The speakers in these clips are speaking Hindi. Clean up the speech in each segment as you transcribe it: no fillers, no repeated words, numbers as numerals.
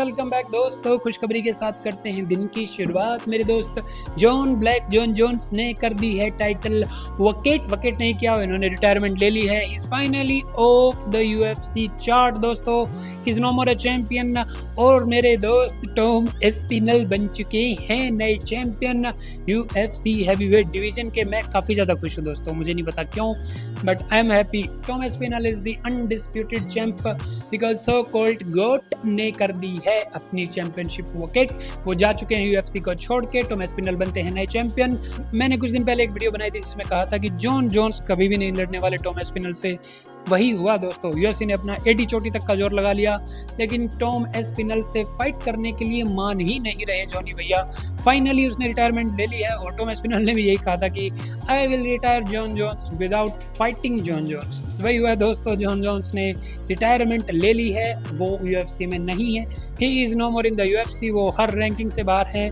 वेलकम बैक दोस्तों। खुशखबरी के साथ करते हैं दिन की शुरुआत। मेरे दोस्त जॉन जोन्स ने कर दी है टाइटल वकेट नहीं किया, इन्होंने रिटायरमेंट ले ली है। Is finally off the UFC chart दोस्तों। Is no more a champion. और मेरे दोस्त टॉम एस्पिनल बन चुके हैं नए चैंपियन यूएफसी हैवीवेट डिवीजन के। मैं काफ़ी ज़्यादा खुश हूँ दोस्तों, मुझे नहीं पता क्यों, but I am happy. Tom Aspinall is the undisputed champ because so called goat ने कर दी है अपनी चैंपियनशिप वकेट। वो जा चुके हैं यूएफसी को छोड़ के। टॉम एस्पिनल बनते हैं नए चैंपियन। मैंने कुछ दिन पहले एक वीडियो बनाई थी जिसमें कहा था कि जॉन जोन्स कभी भी नहीं लड़ने वाले टॉम एस्पिनल से। वही हुआ दोस्तों, यूएफसी ने अपना एडी चोटी तक का जोर लगा लिया, लेकिन टॉम एस्पिनल से फाइट करने के लिए मान ही नहीं रहे जॉनी भैया। फाइनली उसने रिटायरमेंट ले ली है और टॉम एस्पिनल ने भी यही कहा था कि I will retire Jon Jones without fighting Jon Jones. वही हुआ दोस्तों, जॉन जोन्स ने रिटायरमेंट ले ली है। वो यूएफसी में नहीं है, he is no more in the UFC. वो हर रैंकिंग से बाहर है,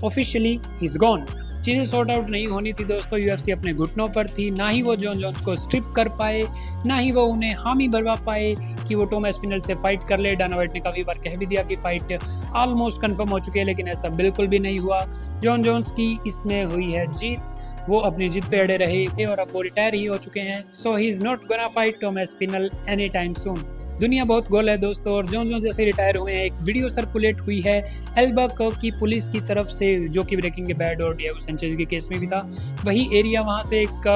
ऑफिशियली ही इज गॉन। चीज़ें सॉर्ट आउट नहीं होनी थी दोस्तों, यूएफसी अपने घुटनों पर थी। ना ही वो जॉन जोन्स को स्ट्रिप कर पाए, ना ही वो उन्हें हामी भरवा पाए कि वो टॉम एस्पिनल से फाइट कर ले। डाना वाइट ने काफ़ी बार कह भी दिया कि फाइट ऑलमोस्ट कंफर्म हो चुकी है, लेकिन ऐसा बिल्कुल भी नहीं हुआ। जॉन जोन्स की इसमें हुई है जीत। वो अपनी जीत पे अड़े रहे और अब वो रिटायर ही हो चुके हैं। So he is not gonna fight Tom Aspinall any time soon. दुनिया बहुत गोल है दोस्तों, और जॉन जोन्स जैसे रिटायर हुए हैं, एक वीडियो सर्कुलेट हुई है एल्बकर्क की पुलिस की तरफ से, जो कि ब्रेकिंग बैड और डिएगो सैंचेज के केस में भी था। वही एरिया, वहां से एक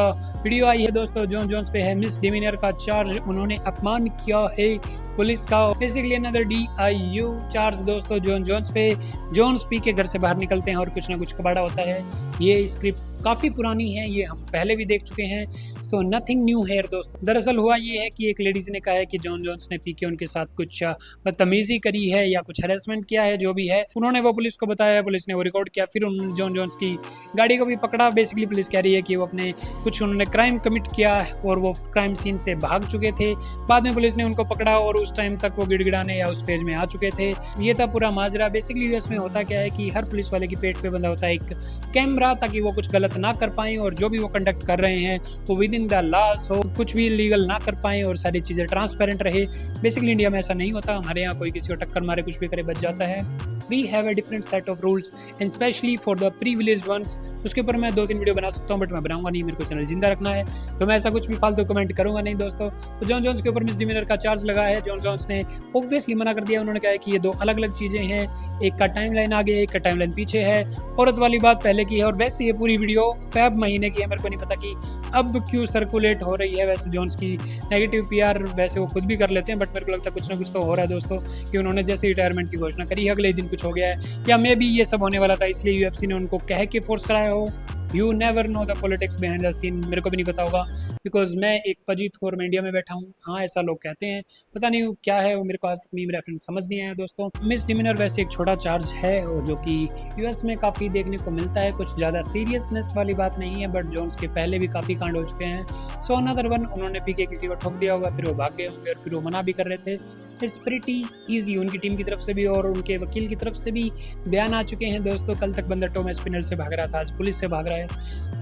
वीडियो आई है दोस्तों। जॉन जोन्स पे है मिसडिमिनियर का चार्ज, उन्होंने अपमान किया है पुलिस का। बेसिकली अनदर DIU चार्ज दोस्तों जॉन जोन्स पे। जोन्स पी के घर से बाहर निकलते हैं और कुछ ना कुछ कबाड़ा होता है। ये स्क्रिप्ट काफ़ी पुरानी है, ये हम पहले भी देख चुके हैं। सो नथिंग न्यू हेयर दोस्तों। दरअसल हुआ ये है कि एक लेडीज ने कहा है कि जॉन जोन्स ने पी के उनके साथ कुछ बदतमीजी करी है या कुछ हैरेसमेंट किया है, जो भी है। उन्होंने वो पुलिस को बताया, पुलिस ने वो रिकॉर्ड किया, फिर उन्होंने जॉन जोन्स की गाड़ी को भी पकड़ा। बेसिकली पुलिस कह रही है कि वो अपने कुछ उन्होंने क्राइम कमिट किया और वो क्राइम सीन से भाग चुके थे। बाद में पुलिस ने उनको पकड़ा और उस टाइम तक वो गिड़गिड़ाने या उस फेज में आ चुके थे। ये था पूरा माजरा। बेसिकली यूएस में होता क्या है कि हर पुलिस वाले की पेट पे बंधा होता है एक कैमरा, ताकि वो कुछ गलत ना कर पाएं और जो भी वो कंडक्ट कर रहे हैं वो विद इन द लॉज हो, कुछ भी लीगल ना कर पाएं और सारी चीज़ें ट्रांसपेरेंट रहे। बेसिकली इंडिया में ऐसा नहीं होता। हमारे यहाँ कोई किसी को टक्कर मारे, कुछ भी करे, बच जाता है। We have a different set of rules and specially for the privileged ones. उसके ऊपर मैं 2-3 वीडियो बना सकता हूँ, बट मैं बनाऊंगा नहीं, मेरे को चैनल जिंदा रखना है, तो मैं ऐसा कुछ भी फालतू कमेंट करूंगा नहीं दोस्तों। तो जॉन जोन्स के ऊपर मिसडिमिनर का चार्ज लगा है। जॉन जोन्स ने ऑब्वियसली मना कर दिया। उन्होंने कहा है कि ये 2 अलग अलग चीज़ें हैं, एक का टाइमलाइन आगे है, एक का टाइमलाइन पीछे है। औरत वाली बात पहले की है, और वैसे ये पूरी वीडियो फेब महीने की है। मेरे को नहीं पता कि अब क्यों सर्कुलेट हो रही है। वैसे जोन्स की नेगेटिव PR वैसे वो खुद भी कर लेते हैं, बट मेरे को लगता है कुछ ना कुछ तो हो रहा है दोस्तों, कि उन्होंने जैसे रिटायरमेंट की घोषणा करी, अगले दिन कुछ हो गया है, या मे बी ये सब होने वाला था, इसलिए यूएफसी ने उनको कह के फोर्स कराया हो। You never know the politics behind the scene. मेरे को भी नहीं पता होगा, बिकॉज मैं एक पजीत खोर में इंडिया में बैठा हूँ। हाँ, ऐसा लोग कहते हैं, पता नहीं क्या है वो, मेरे को आज तक मीम रेफरेंस समझ नहीं आया दोस्तों। मिसडिमिनर वैसे एक छोटा चार्ज है, और जो कि यूएस में काफ़ी देखने को मिलता है। कुछ ज़्यादा सीरियसनेस वाली बात नहीं है, बट जोन्स के पहले भी काफ़ी कांड हो चुके हैं। सो अनदर वन, उन्होंने पी के किसी को ठोक दिया होगा, फिर वो भाग गए होंगे और फिर वो मना भी कर रहे थे। इट्स प्रीटी ईजी, उनकी टीम की तरफ से भी और उनके वकील की तरफ से भी बयान आ चुके हैं दोस्तों। कल तक बंदा टॉम एस्पिनल से भाग रहा था, आज पुलिस से भाग रहा है।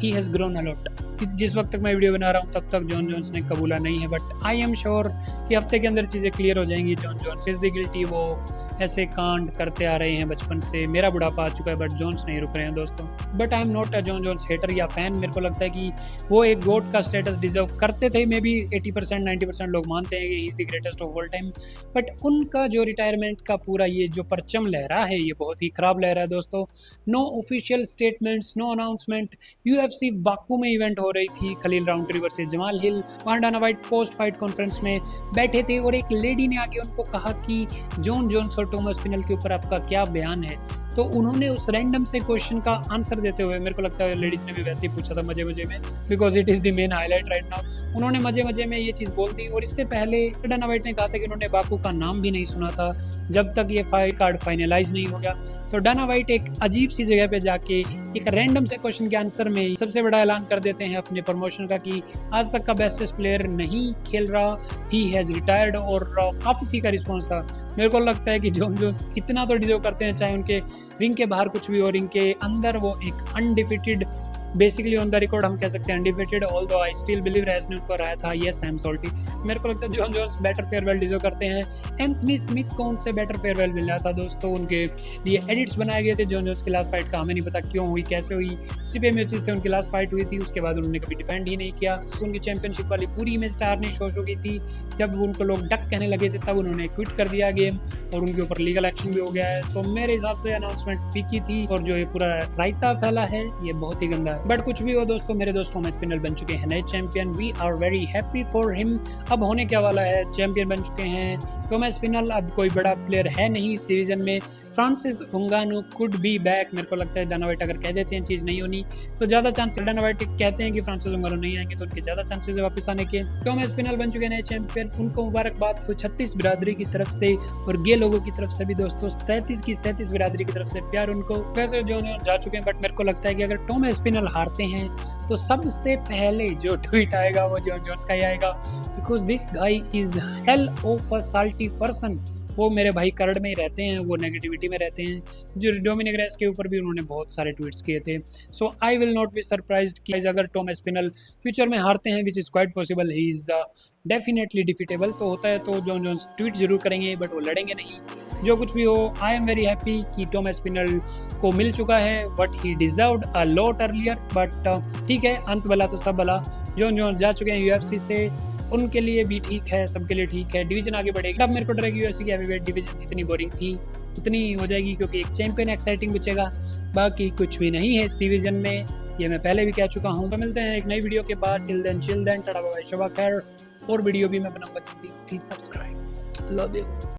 He has grown a lot. जिस वक्त तक मैं वीडियो बना रहा हूँ तब तक जॉन जोन्स ने कबूला नहीं है, बट आई एम श्योर कि हफ्ते के अंदर चीज़ें क्लियर हो जाएंगी। Jon Jones is the guilty. वो ऐसे कांड करते आ रहे हैं बचपन से। मेरा बुढ़ापा आ चुका है, बट जोन्स नहीं रुक रहे हैं दोस्तों। But I am not a Jon Jones hater या फैन। मेरे को लगता है कि वो एक गोट का स्टेटस डिजर्व करते थे। मे बी 80% 90% लोग मानते हैं कि he is the greatest of all time, but उनका जो रिटायरमेंट का पूरा ये जो परचम लहरा है, ये बहुत ही ख़राब लहरा है दोस्तों। No official statements, no announcement. UFC Baku में इवेंट हो रही थी, Khalil Rountree versus Jamal Hill. वहाँ Dana White post fight conference में बैठे थे और एक लेडी ने आगे उनको कहा कि जॉन जोन्स और टॉम एस्पिनल के ऊपर आपका क्या बयान है। तो उन्होंने उस रैंडम से क्वेश्चन का आंसर देते हुए, मेरे को लगता है लेडीज़ ने भी वैसे ही पूछा था मजे मजे में, because it is the main highlight right now. उन्होंने मजे मजे में ये चीज़ बोल दी। और इससे पहले डाना वाइट ने कहा था कि उन्होंने बाकू का नाम भी नहीं सुना था जब तक ये फाइट कार्ड फाइनलाइज नहीं हो गया। तो डाना वाइट एक अजीब सी जगह पे जाके एक रैंडम से क्वेश्चन के आंसर में सबसे बड़ा ऐलान कर देते हैं अपने प्रमोशन का कि आज तक का बेस्टेस्ट प्लेयर नहीं खेल रहा, ही हैज़ रिटायर्ड। और काफ़ी फीका रिस्पॉन्स था। मेरे को लगता है कि जॉन जोन्स इतना तो डिजर्व करते हैं, चाहे उनके रिंग के बाहर कुछ भी हो, रिंग के अंदर वो एक undefeated basically on the record हम कह सकते हैं undefeated, although I still believe Reyes ने उनको हराया था। Yes I am salty. मेरे को लगता है Jon Jones better farewell deserve करते हैं। एंथनी स्मिथ को उनसे बेटर फेयरवेल मिला था दोस्तों। उनके लिए एडिट्स बनाए गए थे जॉन जोन्स की लास्ट फाइट का, हमें नहीं पता क्यों हुई, कैसे हुई। स्टिपे मियोचिस से उनकी लास्ट फाइट हुई थी, उसके बाद उन्होंने कभी डिफेंड ही नहीं किया। उनकी चैंपियनशिप वाली पूरी इमेज टारनिश हो गई थी। जब उनको लोग डक कहने लगे थे तब उन्होंने क्विट कर दिया गेम और उनके ऊपर लीगल एक्शन भी हो गया है। तो मेरे हिसाब से अनाउंसमेंट फीकी थी और जो ये पूरा रायता फैला है ये बहुत ही गंदा है। बट कुछ भी हो दोस्तों, मेरे दोस्त टॉमस पिनल बन चुके हैं नए champion. We are very happy for him. अब होने क्या वाला है, चैंपियन बन चुके हैं टॉमस पिनल। अब कोई बड़ा प्लेयर है नहीं इस डिवीजन में। Francis Ngannou could be back. मेरे को लगता है डाना व्हाइट अगर कह देते हैं चीज़ नहीं होनी तो ज़्यादा चांस, डाना व्हाइट कहते हैं कि फ्रांसिस उंगानू नहीं आएंगे तो उनके ज़्यादा चांसेस है वापस आने के। टॉमस पिनल बन चुके नए चैंपियन, उनको मुबारकबाद हो 36 बिरादरी की तरफ से और गे लोगों की तरफ से भी दोस्तों। 33 की 37 बिरादरी की तरफ से प्यार उनको। वैसे जो जा चुके हैं, बट मेरे को लगता है कि अगर टॉमस पिनल हारते हैं तो सबसे पहले जो ट्वीट आएगा वो जॉन जोन्स का ही आएगा, because this guy is hell of a salty person. वो मेरे भाई करड़ में ही रहते हैं, वो नेगेटिविटी में रहते हैं। जो डोमिनिक रेस के ऊपर भी उन्होंने बहुत सारे ट्वीट्स किए थे। So I will not be surprised कि अगर टॉमस पिनल फ्यूचर में हारते हैं, which is quite possible, he is definitely defeatable. तो होता है तो जॉन जोन्स ट्वीट जरूर करेंगे बट वो लड़ेंगे नहीं। जो कुछ भी हो, आई एम वेरी हैप्पी कि टॉमस पिनल को मिल चुका है but he deserved a lot earlier. But ठीक है, अंत भला तो सब भला। जॉन जोन्स जा चुके हैं यूएफसी से, उनके लिए भी ठीक है, सबके लिए ठीक है। डिवीजन आगे बढ़ेगी। अब मेरे को डर है कि यूएफसी की हैवीवेट डिवीजन जितनी बोरिंग थी उतनी हो जाएगी, क्योंकि एक चैंपियन एक्साइटिंग बचेगा, बाकी कुछ भी नहीं है इस डिवीजन में। ये मैं पहले भी कह चुका हूँ। तो मिलते हैं एक नई वीडियो के बाद। Till then chill then, tata bye bye, शबा खैर। और वीडियो भी मैं बनाऊंगा जल्दी, प्लीज सब्सक्राइब। Love you.